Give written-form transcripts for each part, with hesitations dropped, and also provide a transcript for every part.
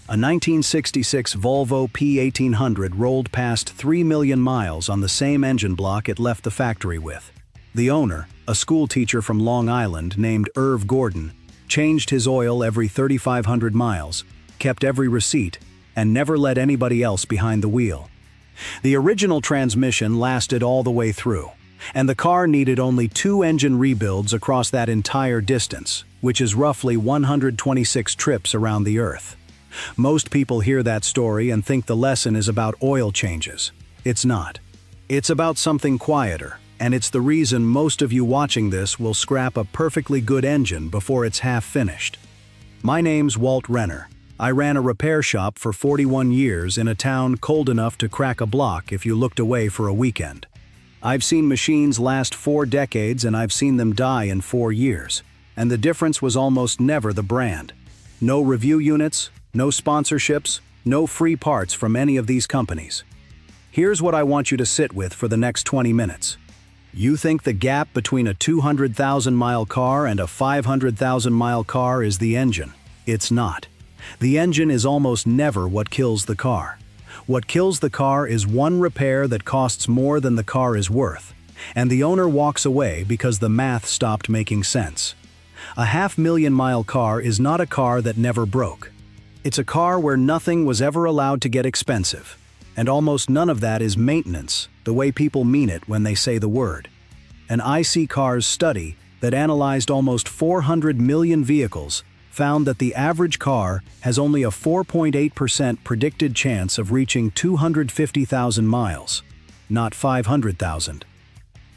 A 1966 Volvo P1800 rolled past 3 million miles on the same engine block it left the factory with. The owner, a school teacher from Long Island named Irv Gordon, changed his oil every 3,500 miles, kept every receipt, and never let anybody else behind the wheel. The original transmission lasted all the way through, and the car needed only 2 engine rebuilds across that entire distance, which is roughly 126 trips around the Earth. Most people hear that story and think the lesson is about oil changes. It's not. It's about something quieter, and it's the reason most of you watching this will scrap a perfectly good engine before it's half finished. My name's Walt Renner. I ran a repair shop for 41 years in a town cold enough to crack a block if you looked away for a weekend. I've seen machines last 4 decades and I've seen them die in 4 years. And the difference was almost never the brand. No review units, no sponsorships, no free parts from any of these companies. Here's what I want you to sit with for the next 20 minutes. You think the gap between a 200,000-mile car and a 500,000-mile car is the engine. It's not. The engine is almost never what kills the car. What kills the car is one repair that costs more than the car is worth, and the owner walks away because the math stopped making sense. A 500,000-mile car is not a car that never broke. It's a car where nothing was ever allowed to get expensive, and almost none of that is maintenance, the way people mean it when they say the word. An IC Cars study that analyzed almost 400 million vehicles found that the average car has only a 4.8% predicted chance of reaching 250,000 miles, not 500,000.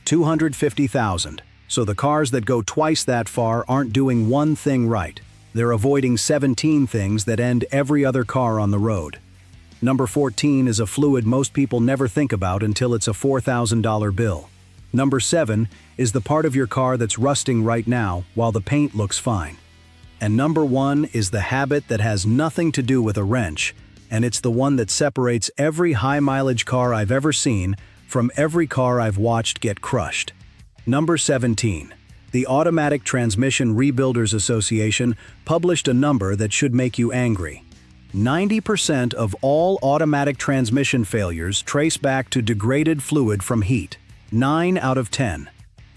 250,000. So the cars that go twice that far aren't doing one thing right. They're avoiding 17 things that end every other car on the road. Number 14 is a fluid most people never think about until it's a $4,000 bill. Number 7 is the part of your car that's rusting right now while the paint looks fine. And number 1 is the habit that has nothing to do with a wrench, and it's the one that separates every high-mileage car I've ever seen from every car I've watched get crushed. Number 17. The Automatic Transmission Rebuilders Association published a number that should make you angry. 90% of all automatic transmission failures trace back to degraded fluid from heat. 9 out of 10.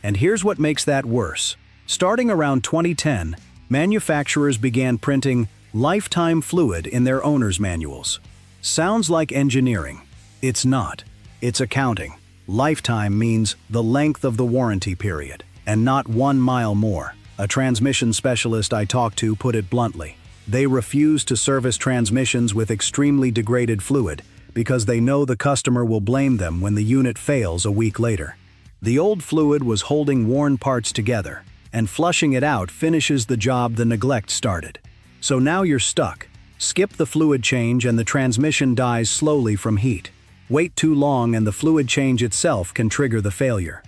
And here's what makes that worse. Starting around 2010, manufacturers began printing lifetime fluid in their owner's manuals. Sounds like engineering. It's not. It's accounting. Lifetime means the length of the warranty period, and not 1 mile more. A transmission specialist I talked to put it bluntly. They refuse to service transmissions with extremely degraded fluid because they know the customer will blame them when the unit fails a week later. The old fluid was holding worn parts together, and flushing it out finishes the job the neglect started. So now you're stuck. Skip the fluid change and the transmission dies slowly from heat. Wait too long and the fluid change itself can trigger the failure.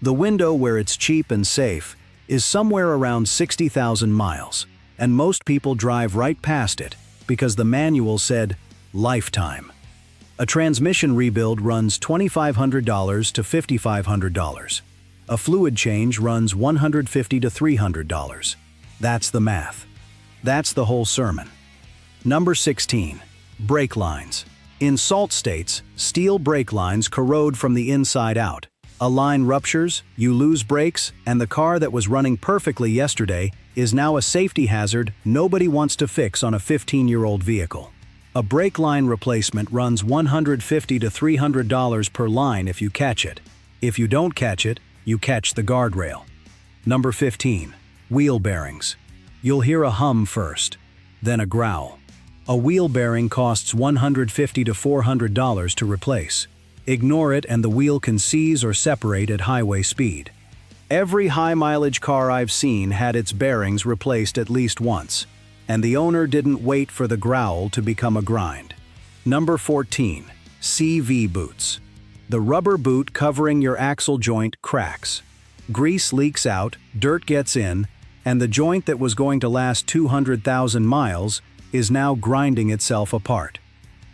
The window where it's cheap and safe is somewhere around 60,000 miles, and most people drive right past it because the manual said, lifetime. A transmission rebuild runs $2,500 to $5,500. A fluid change runs $150 to $300. That's the math. That's the whole sermon. Number 16. Brake lines. In salt states, steel brake lines corrode from the inside out. A line ruptures, you lose brakes, and the car that was running perfectly yesterday is now a safety hazard nobody wants to fix on a 15-year-old vehicle. A brake line replacement runs $150 to $300 per line if you catch it. If you don't catch it, you catch the guardrail. Number 15. Wheel bearings. You'll hear a hum first, then a growl. A wheel bearing costs $150 to $400 to replace. Ignore it and the wheel can seize or separate at highway speed. Every high-mileage car I've seen had its bearings replaced at least once, and the owner didn't wait for the growl to become a grind. Number 14. CV boots. The rubber boot covering your axle joint cracks. Grease leaks out, dirt gets in, and the joint that was going to last 200,000 miles is now grinding itself apart.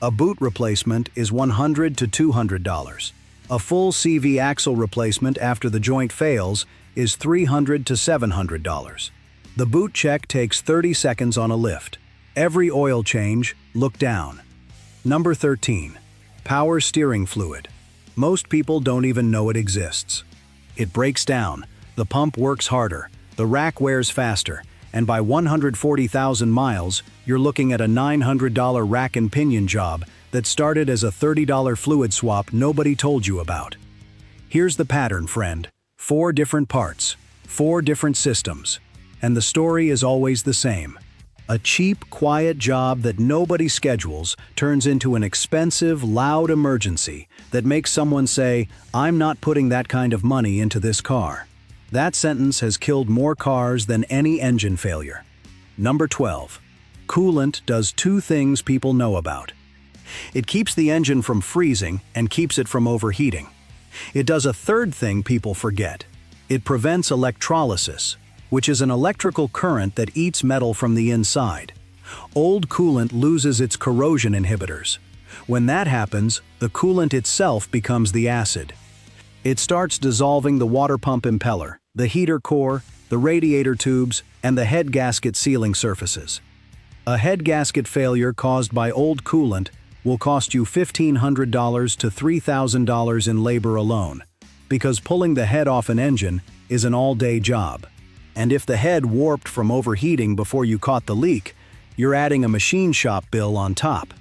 A boot replacement is $100 to $200. A full CV axle replacement after the joint fails is $300 to $700. The boot check takes 30 seconds on a lift. Every oil change, look down. Number 13. Power steering fluid. Most people don't even know it exists. It breaks down, the pump works harder, the rack wears faster, and by 140,000 miles, you're looking at a $900 rack and pinion job that started as a $30 fluid swap nobody told you about. Here's the pattern, friend. 4 different parts, 4 different systems, and the story is always the same. A cheap, quiet job that nobody schedules turns into an expensive, loud emergency that makes someone say, "I'm not putting that kind of money into this car." That sentence has killed more cars than any engine failure. Number 12. Coolant does 2 things people know about. It keeps the engine from freezing and keeps it from overheating. It does a 3rd thing people forget. It prevents electrolysis, which is an electrical current that eats metal from the inside. Old coolant loses its corrosion inhibitors. When that happens, the coolant itself becomes the acid. It starts dissolving the water pump impeller, the heater core, the radiator tubes, and the head gasket sealing surfaces. A head gasket failure caused by old coolant will cost you $1,500 to $3,000 in labor alone, because pulling the head off an engine is an all-day job. And if the head warped from overheating before you caught the leak, you're adding a machine shop bill on top.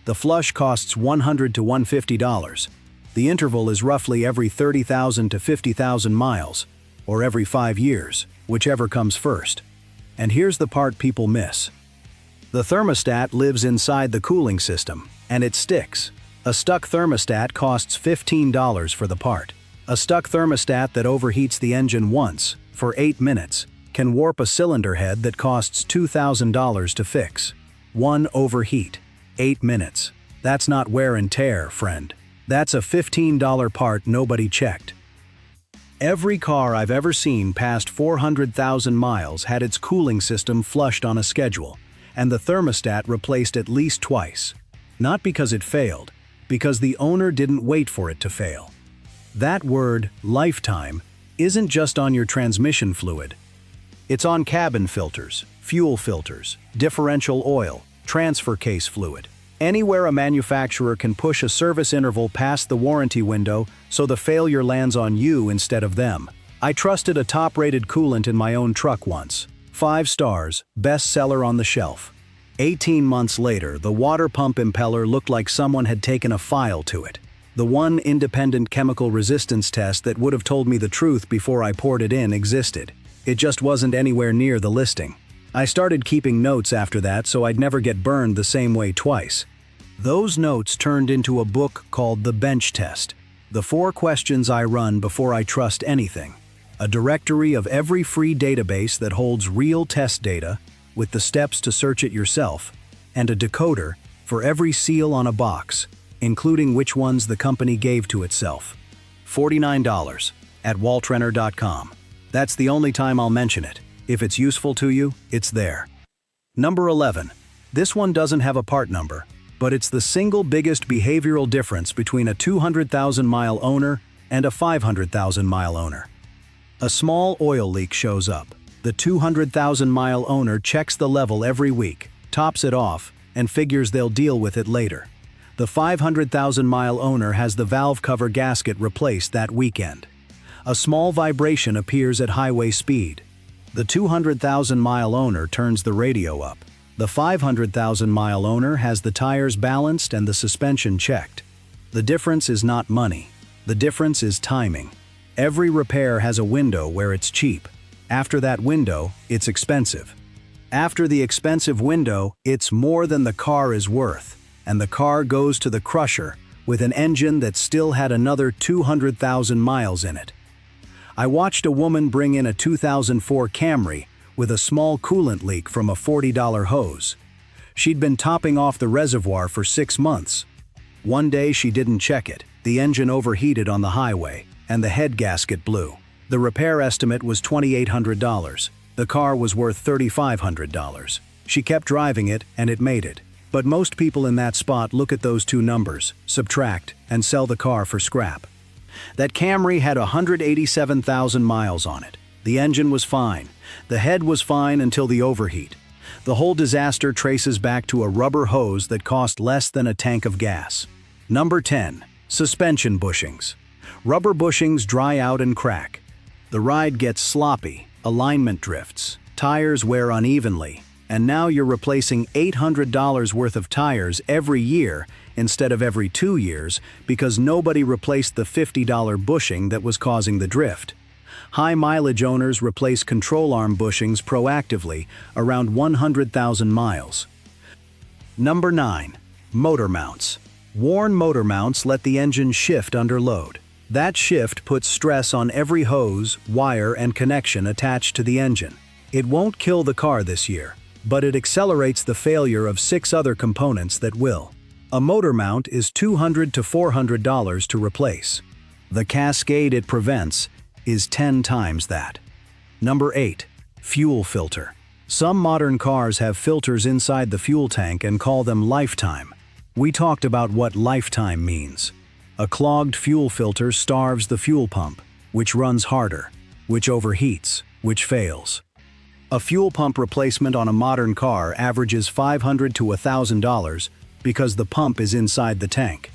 The flush costs $100 to $150. The interval is roughly every 30,000 to 50,000 miles, or every 5 years, whichever comes first. And here's the part people miss. The thermostat lives inside the cooling system, and it sticks. A stuck thermostat costs $15 for the part. A stuck thermostat that overheats the engine once, for 8 minutes, can warp a cylinder head that costs $2,000 to fix. One overheat. 8 minutes. That's not wear and tear, friend. That's a $15 part nobody checked. Every car I've ever seen past 400,000 miles had its cooling system flushed on a schedule, and the thermostat replaced at least twice. Not because it failed, because the owner didn't wait for it to fail. That word, lifetime, isn't just on your transmission fluid. It's on cabin filters, fuel filters, differential oil, transfer case fluid. Anywhere a manufacturer can push a service interval past the warranty window so the failure lands on you instead of them. I trusted a top-rated coolant in my own truck once. 5 stars, best seller on the shelf. 18 months later, the water pump impeller looked like someone had taken a file to it. The one independent chemical resistance test that would have told me the truth before I poured it in existed. It just wasn't anywhere near the listing. I started keeping notes after that so I'd never get burned the same way twice. Those notes turned into a book called The Bench Test. The 4 questions I run before I trust anything. A directory of every free database that holds real test data, with the steps to search it yourself, and a decoder for every seal on a box, including which ones the company gave to itself. $49 at waltrenner.com. That's the only time I'll mention it. If it's useful to you, it's there. Number 11. This one doesn't have a part number, but it's the single biggest behavioral difference between a 200,000-mile owner and a 500,000-mile owner. A small oil leak shows up. The 200,000-mile owner checks the level every week, tops it off, and figures they'll deal with it later. The 500,000-mile owner has the valve cover gasket replaced that weekend. A small vibration appears at highway speed. The 200,000-mile owner turns the radio up. The 500,000-mile owner has the tires balanced and the suspension checked. The difference is not money. The difference is timing. Every repair has a window where it's cheap. After that window, it's expensive. After the expensive window, it's more than the car is worth, and the car goes to the crusher with an engine that still had another 200,000 miles in it. I watched a woman bring in a 2004 Camry with a small coolant leak from a $40 hose. She'd been topping off the reservoir for 6 months. One day she didn't check it. The engine overheated on the highway, and the head gasket blew. The repair estimate was $2,800. The car was worth $3,500. She kept driving it, and it made it. But most people in that spot look at those 2 numbers, subtract, and sell the car for scrap. That Camry had 187,000 miles on it. The engine was fine. The head was fine until the overheat. The whole disaster traces back to a rubber hose that cost less than a tank of gas. Number 10. Suspension bushings. Rubber bushings dry out and crack. The ride gets sloppy, alignment drifts, tires wear unevenly, and now you're replacing $800 worth of tires every year instead of every 2 years because nobody replaced the $50 bushing that was causing the drift. High mileage owners replace control arm bushings proactively around 100,000 miles. Number 9. Motor mounts. Worn motor mounts let the engine shift under load. That shift puts stress on every hose, wire, and connection attached to the engine. It won't kill the car this year, but it accelerates the failure of 6 other components that will. A motor mount is $200 to $400 to replace. The cascade it prevents is 10 times that. Number 8. Fuel filter. Some modern cars have filters inside the fuel tank and call them lifetime. We talked about what lifetime means. A clogged fuel filter starves the fuel pump, which runs harder, which overheats, which fails. A fuel pump replacement on a modern car averages $500 to $1,000 because the pump is inside the tank.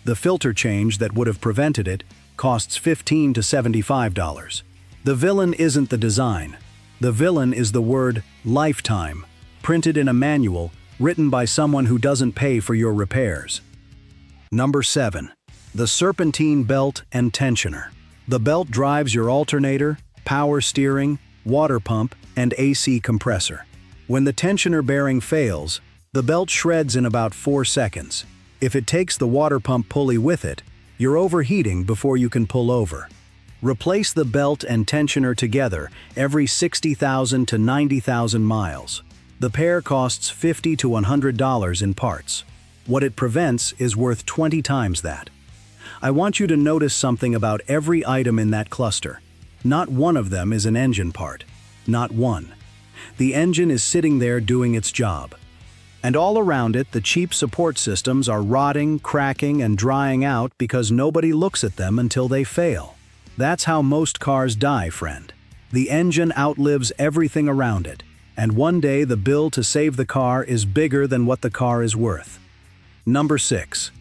The filter change that would have prevented it costs $15 to $75. The villain isn't the design. The villain is the word lifetime, printed in a manual written by someone who doesn't pay for your repairs. Number 7. The serpentine belt and tensioner. The belt drives your alternator, power steering, water pump, and AC compressor. When the tensioner bearing fails, the belt shreds in about 4 seconds. If it takes the water pump pulley with it, you're overheating before you can pull over. Replace the belt and tensioner together every 60,000 to 90,000 miles. The pair costs $50 to $100 in parts. What it prevents is worth 20 times that. I want you to notice something about every item in that cluster. Not one of them is an engine part. Not one. The engine is sitting there doing its job. And all around it, the cheap support systems are rotting, cracking, and drying out because nobody looks at them until they fail. That's how most cars die, friend. The engine outlives everything around it, and one day the bill to save the car is bigger than what the car is worth. Number 6.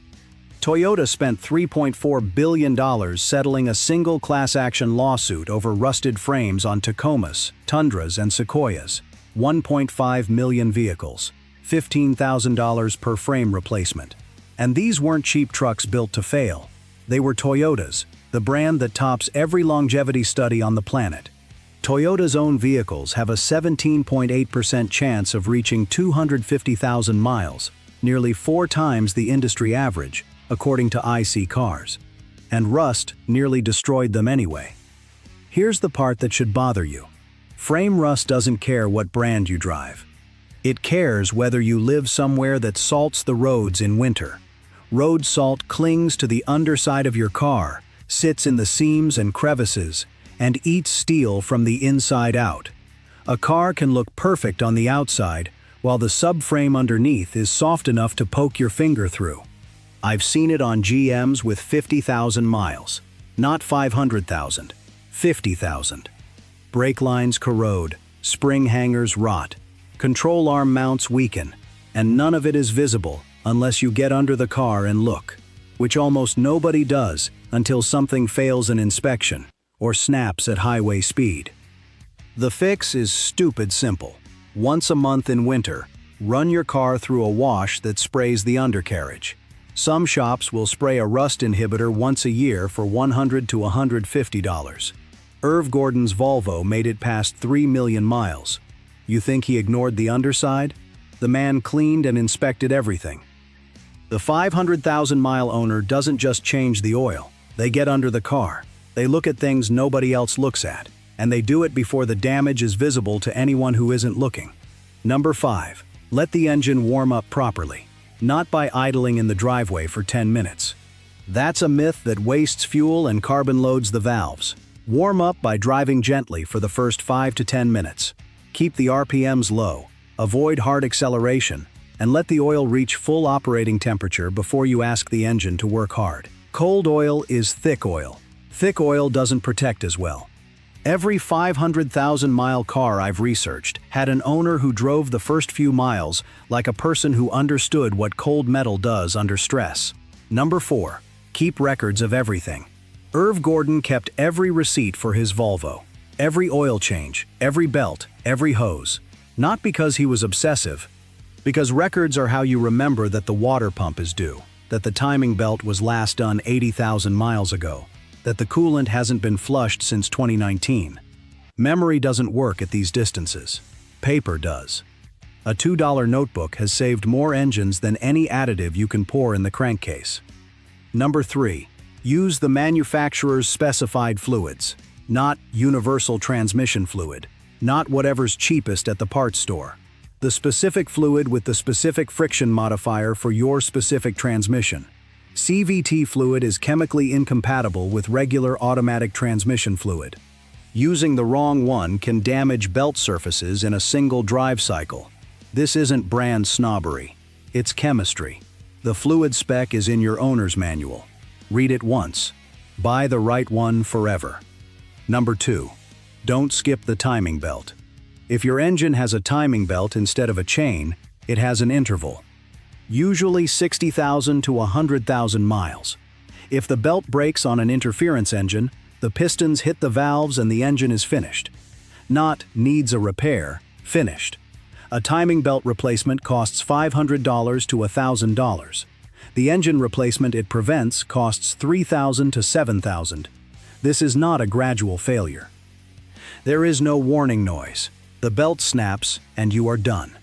Toyota spent $3.4 billion settling a single class-action lawsuit over rusted frames on Tacomas, Tundras, and Sequoias. 1.5 million vehicles. $15,000 per frame replacement. And these weren't cheap trucks built to fail. They were Toyotas, the brand that tops every longevity study on the planet. Toyota's own vehicles have a 17.8% chance of reaching 250,000 miles, nearly 4 times the industry average, according to IC Cars. And rust nearly destroyed them anyway. Here's the part that should bother you. Frame rust doesn't care what brand you drive. It cares whether you live somewhere that salts the roads in winter. Road salt clings to the underside of your car, sits in the seams and crevices, and eats steel from the inside out. A car can look perfect on the outside, while the subframe underneath is soft enough to poke your finger through. I've seen it on GMs with 50,000 miles. Not 500,000, 50,000. Brake lines corrode, spring hangers rot, control arm mounts weaken, and none of it is visible unless you get under the car and look, which almost nobody does until something fails an inspection or snaps at highway speed. The fix is stupid simple. Once a month in winter, run your car through a wash that sprays the undercarriage. Some shops will spray a rust inhibitor once a year for $100 to $150. Irv Gordon's Volvo made it past 3 million miles. You think he ignored the underside? The man cleaned and inspected everything. The 500,000-mile owner doesn't just change the oil. They get under the car. They look at things nobody else looks at, and they do it before the damage is visible to anyone who isn't looking. Number 5. Let the engine warm up properly, not by idling in the driveway for 10 minutes. That's a myth that wastes fuel and carbon loads the valves. Warm up by driving gently for the first 5 to 10 minutes. Keep the RPMs low, avoid hard acceleration, and let the oil reach full operating temperature before you ask the engine to work hard. Cold oil is thick oil. Thick oil doesn't protect as well. Every 500,000-mile car I've researched had an owner who drove the first few miles like a person who understood what cold metal does under stress. Number 4. Keep records of everything. Irv Gordon kept every receipt for his Volvo. Every oil change, every belt, every hose. Not because he was obsessive, because records are how you remember that the water pump is due, that the timing belt was last done 80,000 miles ago, that the coolant hasn't been flushed since 2019. Memory doesn't work at these distances. Paper does. A $2 notebook has saved more engines than any additive you can pour in the crankcase. Number 3. Use the manufacturer's specified fluids, not universal transmission fluid, not whatever's cheapest at the parts store. The specific fluid with the specific friction modifier for your specific transmission. CVT fluid is chemically incompatible with regular automatic transmission fluid. Using the wrong one can damage belt surfaces in a single drive cycle. This isn't brand snobbery. It's chemistry. The fluid spec is in your owner's manual. Read it once. Buy the right one forever. Number 2. Don't skip the timing belt. If your engine has a timing belt instead of a chain, it has an interval. Usually 60,000 to 100,000 miles. If the belt breaks on an interference engine, the pistons hit the valves and the engine is finished. Not needs a repair, finished. A timing belt replacement costs $500 to $1,000. The engine replacement it prevents costs $3,000 to $7,000. This is not a gradual failure. There is no warning noise. The belt snaps and you are done.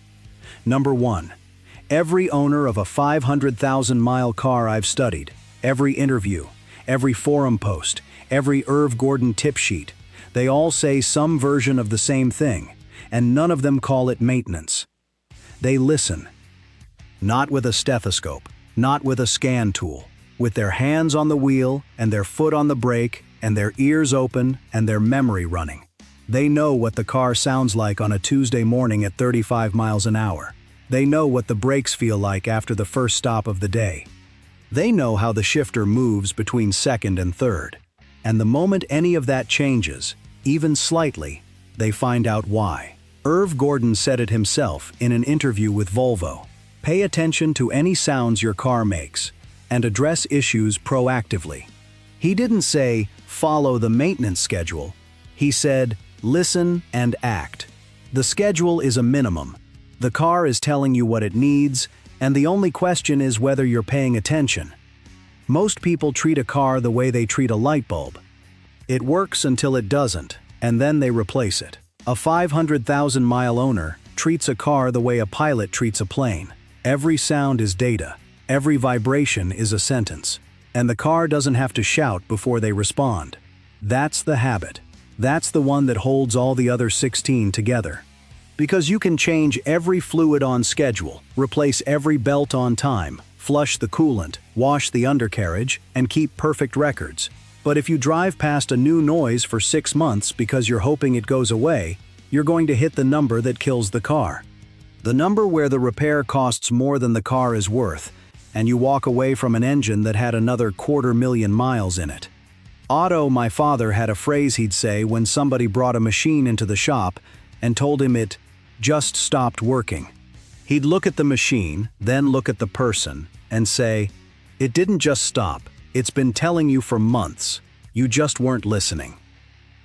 Number 1. Every owner of a 500,000-mile car I've studied, every interview, every forum post, every Irv Gordon tip sheet, they all say some version of the same thing, and none of them call it maintenance. They listen. Not with a stethoscope, not with a scan tool, with their hands on the wheel and their foot on the brake and their ears open and their memory running. They know what the car sounds like on a Tuesday morning at 35 miles an hour. They know what the brakes feel like after the first stop of the day. They know how the shifter moves between second and third. And the moment any of that changes, even slightly, they find out why. Irv Gordon said it himself in an interview with Volvo. Pay attention to any sounds your car makes and address issues proactively. He didn't say, follow the maintenance schedule. He said, listen and act. The schedule is a minimum. The car is telling you what it needs, and the only question is whether you're paying attention. Most people treat a car the way they treat a light bulb. It works until it doesn't, and then they replace it. A 500,000-mile owner treats a car the way a pilot treats a plane. Every sound is data. Every vibration is a sentence. And the car doesn't have to shout before they respond. That's the habit. That's the one that holds all the other 16 together. Because you can change every fluid on schedule, replace every belt on time, flush the coolant, wash the undercarriage, and keep perfect records. But if you drive past a new noise for 6 months because you're hoping it goes away, you're going to hit the number that kills the car. The number where the repair costs more than the car is worth, and you walk away from an engine that had another 250,000 miles in it. Otto, my father, had a phrase he'd say when somebody brought a machine into the shop and told him it just stopped working. He'd look at the machine, then look at the person, and say, "It didn't just stop. It's been telling you for months. You just weren't listening."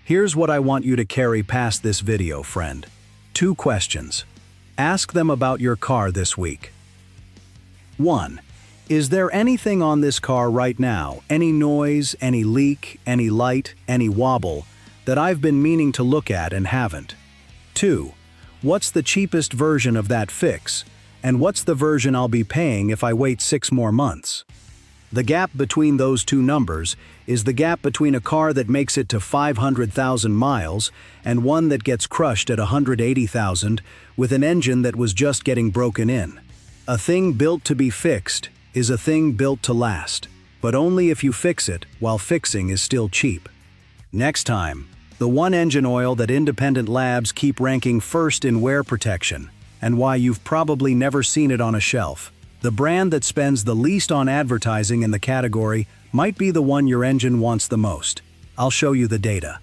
Here's what I want you to carry past this video, friend. 2 questions. Ask them about your car this week. 1. Is there anything on this car right now, any noise, any leak, any light, any wobble, that I've been meaning to look at and haven't? 2. What's the cheapest version of that fix, and what's the version I'll be paying if I wait 6 more months? The gap between those 2 numbers is the gap between a car that makes it to 500,000 miles and one that gets crushed at 180,000 with an engine that was just getting broken in. A thing built to be fixed is a thing built to last, but only if you fix it while fixing is still cheap. Next time, the one engine oil that independent labs keep ranking first in wear protection, and why you've probably never seen it on a shelf. The brand that spends the least on advertising in the category might be the one your engine wants the most. I'll show you the data.